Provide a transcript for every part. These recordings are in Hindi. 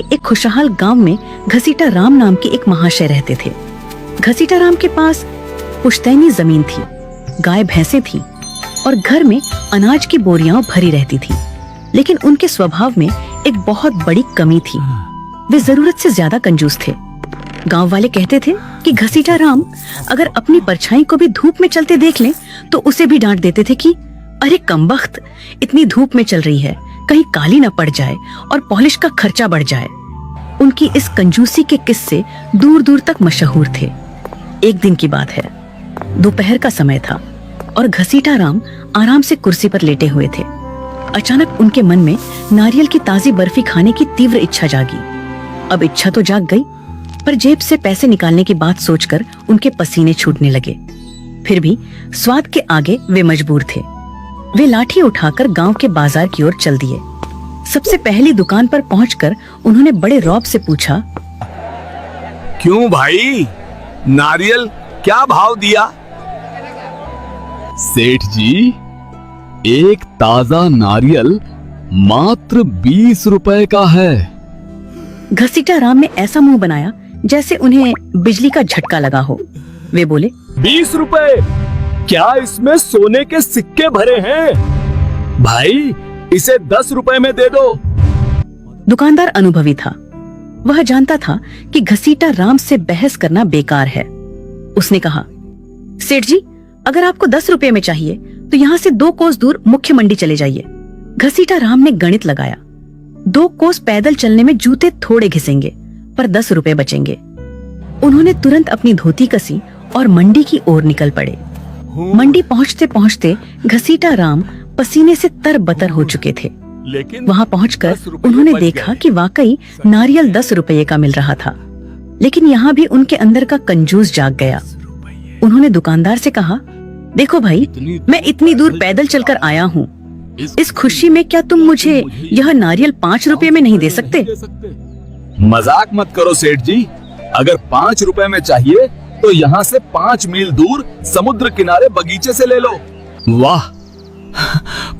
एक खुशहाल गांव में घसीटा राम नाम के एक महाशय रहते थे। घसीटा राम के पास पुश्तैनी जमीन थी, गाय भैंसें थी और घर में अनाज की बोरियां भरी रहती थी। लेकिन उनके स्वभाव में एक बहुत बड़ी कमी थी, वे जरूरत से ज्यादा कंजूस थे। गांव वाले कहते थे कि घसीटा राम अगर अपनी परछाई को भी धूप में चलते देख लें तो उसे भी डांट देते थे कि अरे कमबख्त, इतनी धूप में चल रही है, कहीं काली न पड़ जाए और पॉलिश का खर्चा बढ़ जाए। उनकी इस कंजूसी के किस्से दूर दूर तक मशहूर थे। एक दिन की बात है, दोपहर का समय था और घसीटा राम आराम से कुर्सी पर लेटे हुए थे। अचानक उनके मन में नारियल की ताजी बर्फी खाने की तीव्र इच्छा जागी। अब इच्छा तो जाग गई, पर जेब से पैसे निकालने की बात सोचकर उनके पसीने छूटने लगे। फिर भी स्वाद के आगे वे मजबूर थे। वे लाठी उठाकर गांव के बाजार की ओर चल दिए। सबसे पहली दुकान पर पहुंचकर उन्होंने बड़े रौब से पूछा, क्यों भाई, नारियल क्या भाव दिया? सेठ जी, एक ताजा नारियल मात्र 20 रुपए का है। घसीटा राम ने ऐसा मुंह बनाया जैसे उन्हें बिजली का झटका लगा हो। वे बोले, 20 रुपए? क्या इसमें सोने के सिक्के भरे हैं? भाई इसे 10 रुपए में दे दो। दुकानदार अनुभवी था, वह जानता था कि घसीटा राम से बहस करना बेकार है। उसने कहा, सेठ जी, अगर आपको 10 रुपए में चाहिए तो यहाँ से 2 कोस दूर मुख्य मंडी चले जाइए। घसीटा राम ने गणित लगाया, 2 कोस पैदल चलने में जूते थोड़े घिसेंगे पर 10 रुपए बचेंगे। उन्होंने तुरंत अपनी धोती कसी और मंडी की ओर निकल पड़े। मंडी पहुँचते पहुँचते घसीटा राम पसीने से तरबतर हो चुके थे। लेकिन वहाँ पहुंचकर उन्होंने देखा कि वाकई नारियल 10 रुपये का मिल रहा था। लेकिन यहाँ भी उनके अंदर का कंजूस जाग गया। उन्होंने दुकानदार से कहा, देखो भाई, मैं इतनी दूर पैदल चलकर आया हूँ, इस खुशी में क्या तुम मुझे यह नारियल 5 रुपए में नहीं दे सकते? मजाक मत करो सेठ जी, अगर 5 रुपए में चाहिए तो यहाँ से 5 मील दूर समुद्र किनारे बगीचे से ले लो। वाह,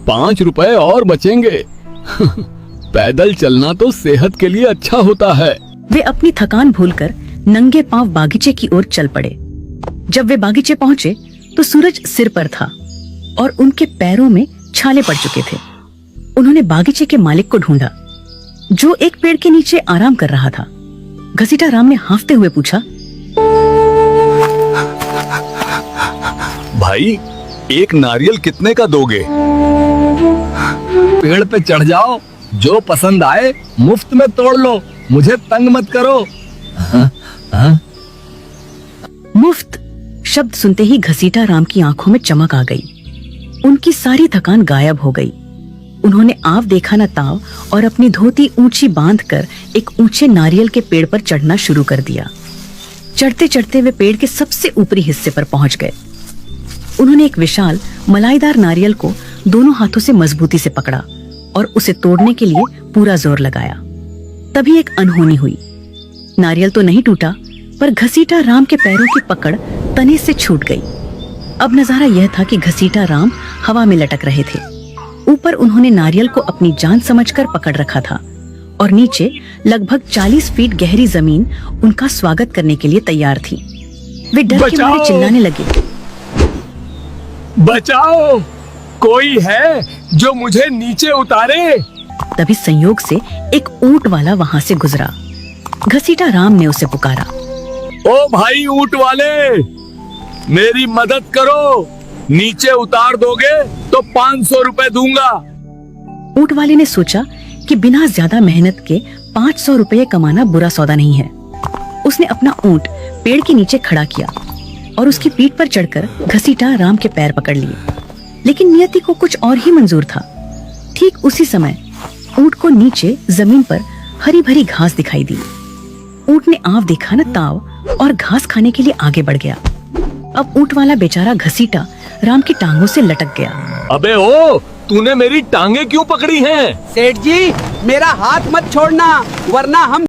5 रुपए और बचेंगे। पैदल चलना तो सेहत के लिए अच्छा होता है। वे अपनी थकान भूलकर नंगे पांव बागीचे की ओर चल पड़े। जब वे बागीचे पहुंचे तो सूरज सिर पर था और उनके पैरों में छाले पड़ चुके थे। उन्होंने बागीचे के मालिक को ढूंढा, जो एक पेड़ के नीचे आराम कर रहा था। घसीटा राम ने हांफते हुए पूछा, भाई, एक नारियल कितने का दोगे? पेड़ पे चढ़ जाओ, जो पसंद आए मुफ्त में तोड़ लो, मुझे तंग मत करो। मुफ्त शब्द सुनते ही घसीटा राम की आंखों में चमक आ गई। उनकी सारी थकान गायब हो गई। उन्होंने आव देखा न ताव और अपनी धोती ऊंची बांधकर एक ऊंचे नारियल के पेड़ पर चढ़ना शुरू कर दिया। चढ़ते चढ़ते वे पेड़ के सबसे ऊपरी हिस्से पर पहुंच गए। उन्होंने एक विशाल मलाईदार नारियल को दोनों हाथों से मजबूती से पकड़ा और उसे तोड़ने के लिए पूरा जोर लगाया। तभी एक अनहोनी हुई। नारियल तो नहीं टूटा, पर घसीटा राम के पैरों की पकड़ तने से छूट गई। अब नजारा यह था कि घसीटा राम हवा में लटक रहे थे। ऊपर उन्होंने नारियल को अपनी जान समझकर पकड़ रखा था और नीचे लगभग 40 फीट गहरी जमीन उनका स्वागत करने के लिए तैयार थी। वे डर के मारे चिल्लाने लगे, बचाओ, कोई है जो मुझे नीचे उतारे। तभी संयोग से एक ऊंट वाला वहां से गुजरा। घसीटा राम ने उसे पुकारा, ओ भाई ऊंट वाले, मेरी मदद करो, नीचे उतार दोगे तो 500 रुपए दूंगा। ऊंट वाले ने सोचा कि बिना ज्यादा मेहनत के 500 रुपये कमाना बुरा सौदा नहीं है। उसने अपना ऊंट पेड़ के नीचे खड़ा किया और उसकी पीठ पर चढ़कर घसीटा राम के पैर पकड़ लिए। लेकिन नियति को कुछ और ही मंजूर था। ठीक उसी समय ऊंट को नीचे जमीन पर हरी भरी घास दिखाई दी। ऊंट ने आव देखा न ताव और घास खाने के लिए आगे बढ़ गया। अब ऊंट वाला बेचारा घसीटा राम की टांगों से लटक गया। अबे ओ, तूने मेरी टांगे क्यों पकड़ी हैं? सेठ जी, मेरा हाथ मत छोड़ना, वरना हम